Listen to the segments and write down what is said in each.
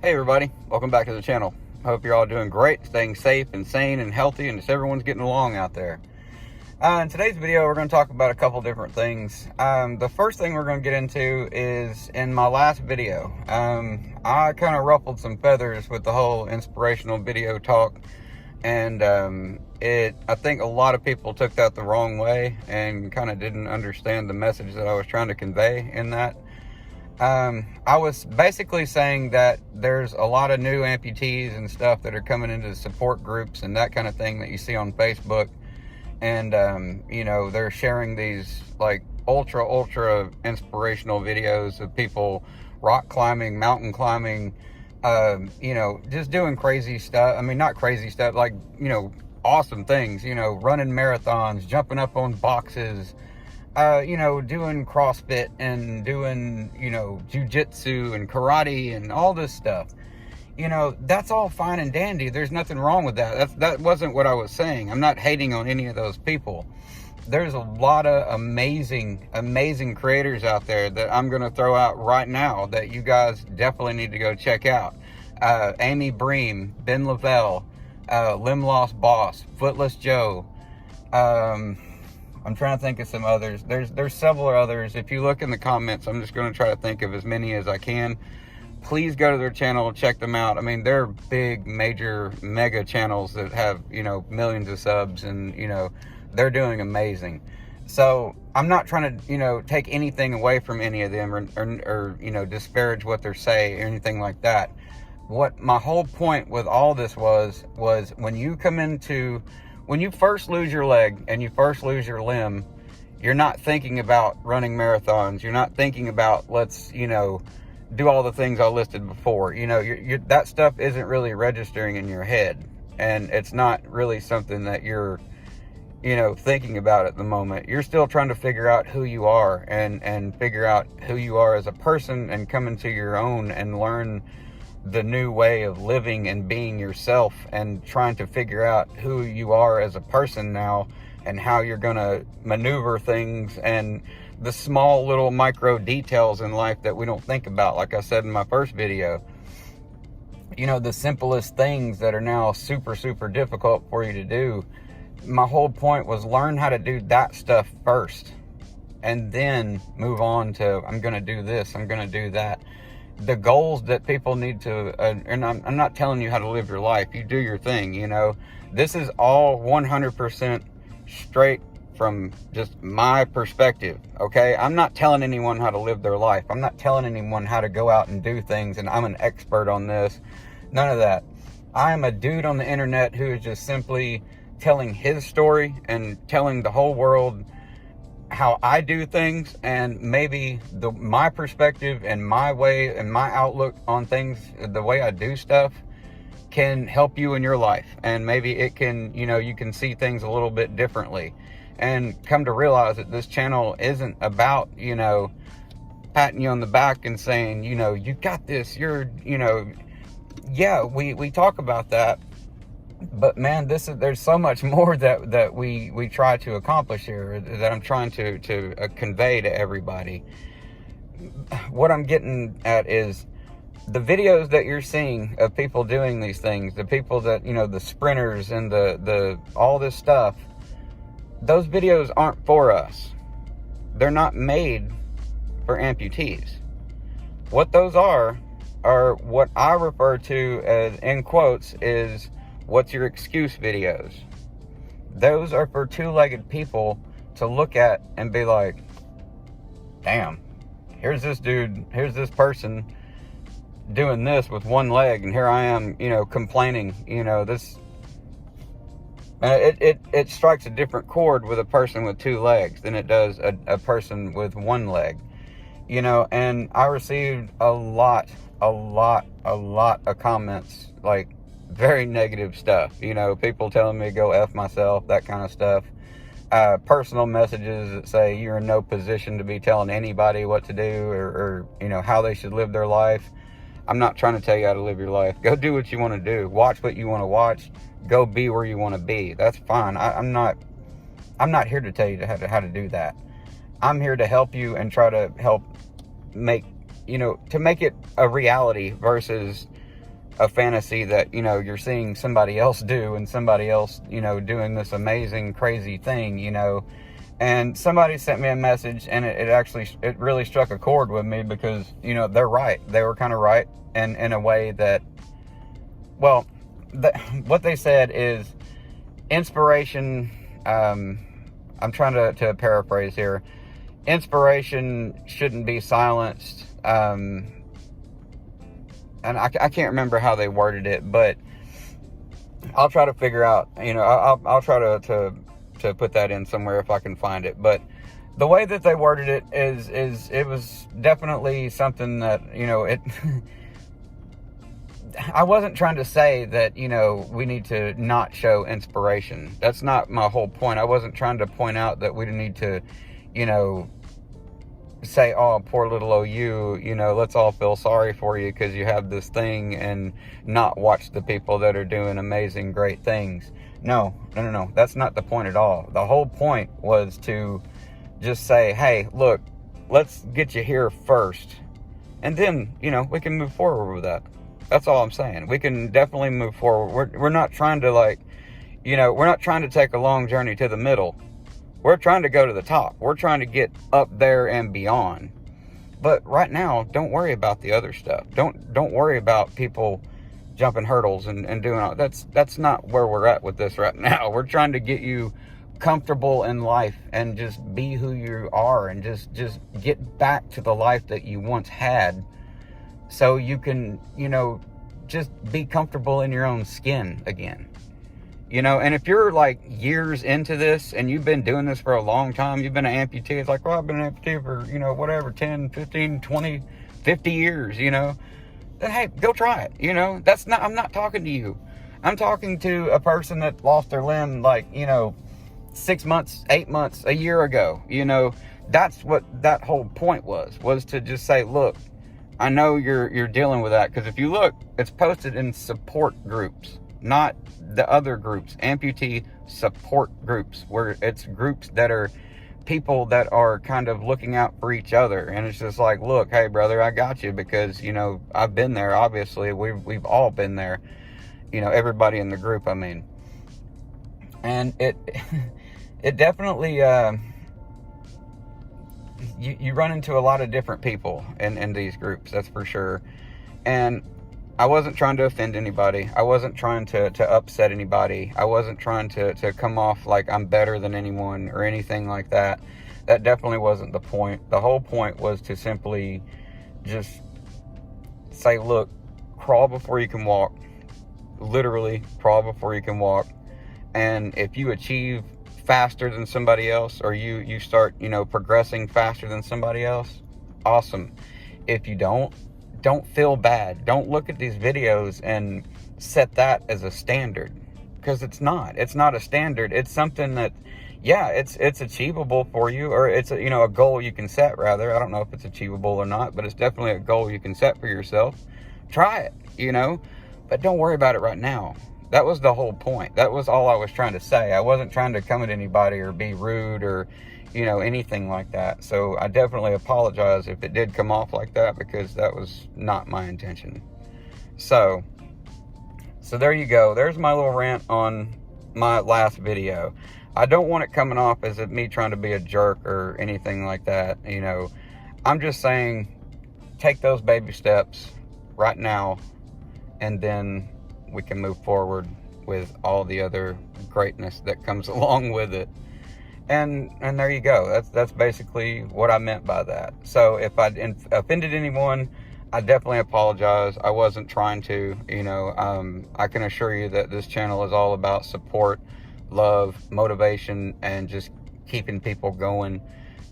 Hey everybody, welcome back to the channel. I hope you're all doing great, staying safe and sane and healthy, and just everyone's getting along out there. In today's video, we're going to talk about a couple different things. The first thing we're going to get into is, in my last video, I kind of ruffled some feathers with the whole inspirational video talk, and I think a lot of people took that the wrong way and kind of didn't understand the message that I was trying to convey in that. I was basically saying that there's a lot of new amputees and stuff that are coming into support groups and that kind of thing that you see on Facebook. And, you know, they're sharing these like ultra inspirational videos of people rock climbing, mountain climbing, you know, just doing crazy stuff. I mean, not crazy stuff, like, you know, awesome things, you know, running marathons, jumping up on boxes, you know, doing CrossFit and doing, you know, jujitsu and karate and all this stuff. You know, that's all fine and dandy. There's nothing wrong with that. That wasn't what I was saying. I'm not hating on any of those people. There's a lot of amazing creators out there that I'm going to throw out right now that you guys definitely need to go check out. Amy Bream, Ben Lavelle, Limb Lost Boss, Footless Joe, I'm trying to think of some others. There's several others. If you look in the comments, I'm just going to try to think of as many as I can. Please go to their channel, check them out. I mean, they're big, major, mega channels that have, you know, millions of subs, and, you know, they're doing amazing. So I'm not trying to, you know, take anything away from any of them or you know, disparage what they're saying or anything like that. What my whole point with all this was when you come into, when you first lose your leg and you first lose your limb, you're not thinking about running marathons. You're not thinking about, let's, you know, do all the things I listed before. You know, that stuff isn't really registering in your head. And it's not really something that you're, you know, thinking about at the moment. You're still trying to figure out who you are and figure out who you are as a person and come into your own and learn the new way of living and being yourself, and trying to figure out who you are as a person now and how you're going to maneuver things and the small little micro details in life that we don't think about. Like I said in my first video, you know, the simplest things that are now super difficult for you to do. My whole point was learn how to do that stuff first and then move on to, I'm going to do this, I'm going to do that. The goals that people need to, and I'm not telling you how to live your life. You do your thing, you know. This is all 100% straight from just my perspective, okay? I'm not telling anyone how to live their life. I'm not telling anyone how to go out and do things, and I'm an expert on this. None of that. I am a dude on the internet who is just simply telling his story and telling the whole world how I do things, and maybe my perspective and my way and my outlook on things, the way I do stuff, can help you in your life. And maybe it can, you know, you can see things a little bit differently and come to realize that this channel isn't about, you know, patting you on the back and saying, you know, you got this, you're, you know, yeah, we talk about that. But man, there's so much more that we try to accomplish here, that I'm trying to convey to everybody. What I'm getting at is the videos that you're seeing of people doing these things, the people that, you know, the sprinters and the all this stuff, those videos aren't for us. They're not made for amputees. What those are what I refer to as, in quotes, is what's your excuse videos. Those are for two-legged people to look at and be like, damn, here's this dude, here's this person doing this with one leg, and here I am, you know, complaining. You know, this, it strikes a different chord with a person with two legs than it does a person with one leg, you know. And I received a lot of comments, like very negative stuff, you know, people telling me to go F myself, that kind of stuff. Personal messages that say you're in no position to be telling anybody what to do or you know, how they should live their life. I'm not trying to tell you how to live your life. Go do what you want to do. Watch what you want to watch. Go be where you want to be. That's fine. I'm not here to tell you how to do that. I'm here to help you and try to help make, you know, to make it a reality versus a fantasy that, you know, you're seeing somebody else do, and somebody else, you know, doing this amazing, crazy thing, you know. And somebody sent me a message, and it really struck a chord with me, because, you know, they're right. They were kind of right, and in a way that, well, what they said is inspiration. I'm trying to paraphrase here. Inspiration shouldn't be silenced. And I can't remember how they worded it, but I'll try to figure out, you know, I'll try to put that in somewhere if I can find it. But the way that they worded it is it was definitely something that, you know, it I wasn't trying to say that, you know, we need to not show inspiration. That's not my whole point. I wasn't trying to point out that we need to, you know, say, oh, poor little OU, you know, let's all feel sorry for you because you have this thing, and not watch the people that are doing amazing, great things. No. That's not the point at all. The whole point was to just say, hey, look, let's get you here first, and then, you know, we can move forward with that. That's all I'm saying. We can definitely move forward. We're not trying to, like, you know, we're not trying to take a long journey to the middle. We're trying to go to the top. We're trying to get up there and beyond. But right now, don't worry about the other stuff. Don't worry about people jumping hurdles and doing all. That's not where we're at with this right now. We're trying to get you comfortable in life, and just be who you are, and just get back to the life that you once had, so you can, you know, just be comfortable in your own skin again. You know, and if you're like years into this, and you've been doing this for a long time, you've been an amputee, it's like, well, I've been an amputee for, you know, whatever, 10, 15, 20, 50 years, you know, then hey, go try it. You know, I'm not talking to you. I'm talking to a person that lost their limb, like, you know, 6 months, 8 months, a year ago. You know, that's what that whole point was to just say, look, I know you're dealing with that, because if you look, it's posted in support groups, not the other groups, amputee support groups, where it's groups that are people that are kind of looking out for each other. And it's just like, look, hey brother, I got you, because, you know, I've been there. Obviously we've all been there, you know, everybody in the group, I mean. And it definitely you run into a lot of different people in these groups, that's for sure. And I wasn't trying to offend anybody. I wasn't trying to upset anybody. I wasn't trying to come off like I'm better than anyone or anything like that. That definitely wasn't the point. The whole point was to simply just say, look, crawl before you can walk. Literally, crawl before you can walk. And if you achieve faster than somebody else, or you start, you know, progressing faster than somebody else, awesome. If you don't feel bad. Don't look at these videos and set that as a standard, because it's not a standard. It's something that, yeah, it's achievable for you, or it's a, you know, a goal you can set, rather. I don't know if it's achievable or not, but it's definitely a goal you can set for yourself. Try it, you know, but don't worry about it right now. That was the whole point. That was all I was trying to say. I wasn't trying to come at anybody or be rude or, you know, anything like that. So I definitely apologize if it did come off like that, because that was not my intention. So there you go. There's my little rant on my last video. I don't want it coming off as me trying to be a jerk or anything like that. You know, I'm just saying, take those baby steps right now, and then we can move forward with all the other greatness that comes along with it. And there you go. That's basically what I meant by that. So if I offended anyone, I definitely apologize. I wasn't trying to, you know. I can assure you that this channel is all about support, love, motivation, and just keeping people going,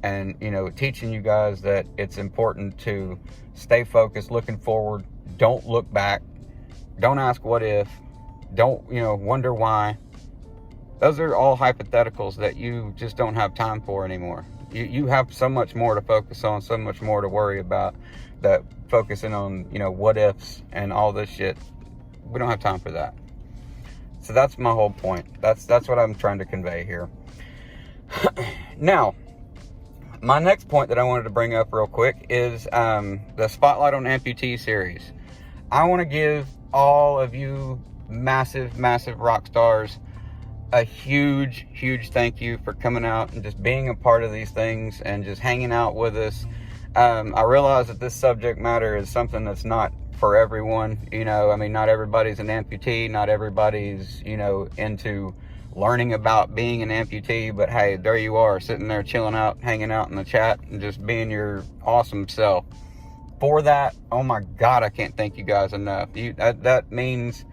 and, you know, teaching you guys that it's important to stay focused, looking forward. Don't look back. Don't ask what if. Don't, you know, wonder why. Those are all hypotheticals that you just don't have time for anymore. You have so much more to focus on, so much more to worry about, that focusing on, you know, what ifs and all this shit, we don't have time for that. So that's my whole point. That's what I'm trying to convey here. Now, my next point that I wanted to bring up real quick is the Spotlight on Amputee series. I want to give all of you massive, massive rock stars a huge, huge thank you for coming out and just being a part of these things and just hanging out with us. I realize that this subject matter is something that's not for everyone. You know, I mean, not everybody's an amputee, not everybody's, you know, into learning about being an amputee, but hey, there you are, sitting there chilling out, hanging out in the chat and just being your awesome self. For that, oh my God, I can't thank you guys enough. That means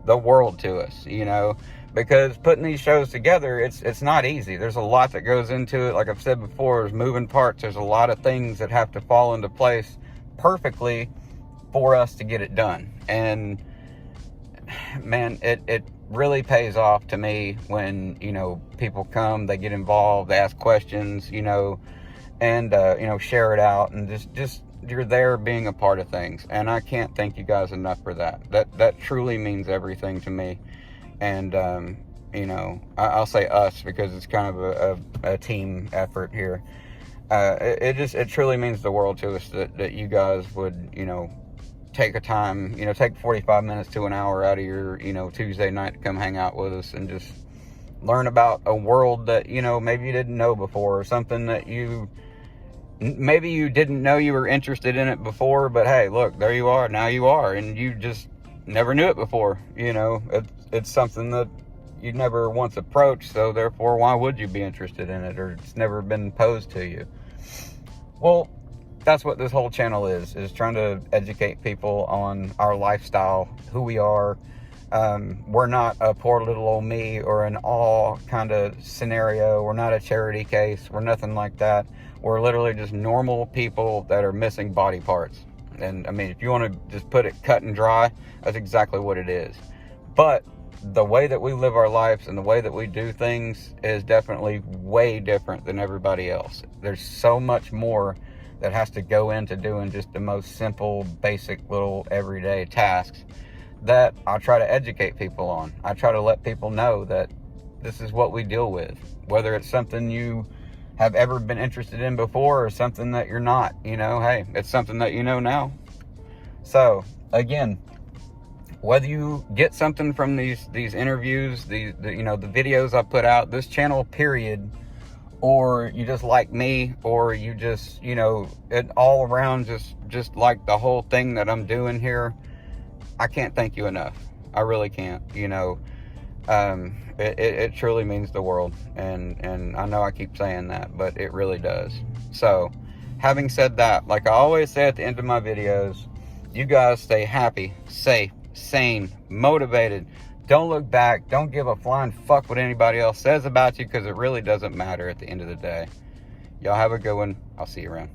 the world to us, you know, because putting these shows together, it's not easy. There's a lot that goes into it. Like I've said before, there's moving parts. There's a lot of things that have to fall into place perfectly for us to get it done. And man, it really pays off to me when, you know, people come, they get involved, they ask questions, you know, and you know, share it out, and just you're there being a part of things. And I can't thank you guys enough for that. That truly means everything to me. And you know, I'll say us because it's kind of a team effort here. It truly means the world to us that you guys would, you know, take a time, you know, take 45 minutes to an hour out of your, you know, Tuesday night to come hang out with us and just learn about a world that, you know, maybe you didn't know before, or something that maybe you didn't know you were interested in it before, but hey, look, there you are, now you are, and you just never knew it before. You know, it's something that you never once approached, so therefore why would you be interested in it, or it's never been posed to you? Well, that's what this whole channel is trying to educate people on our lifestyle, who we are. We're not a poor little old me or an all kind of scenario. We're not a charity case. We're nothing like that. We're literally just normal people that are missing body parts. And I mean, if you want to just put it cut and dry, that's exactly what it is. But the way that we live our lives and the way that we do things is definitely way different than everybody else. There's so much more that has to go into doing just the most simple, basic little everyday tasks that I try to educate people on. I try to let people know that this is what we deal with, whether it's something you have ever been interested in before or something that you're not. You know, hey, it's something that you know now. So again, whether you get something from these interviews, the you know, the videos I put out, this channel period, or you just like me, or you just, you know, it all around just like the whole thing that I'm doing here, I can't thank you enough. I really can't. You know, it truly means the world, and I know I keep saying that, but it really does. So having said that, like I always say at the end of my videos, you guys stay happy, safe, sane, motivated. Don't look back. Don't give a flying fuck what anybody else says about you, because it really doesn't matter at the end of the day. Y'all have a good one. I'll see you around.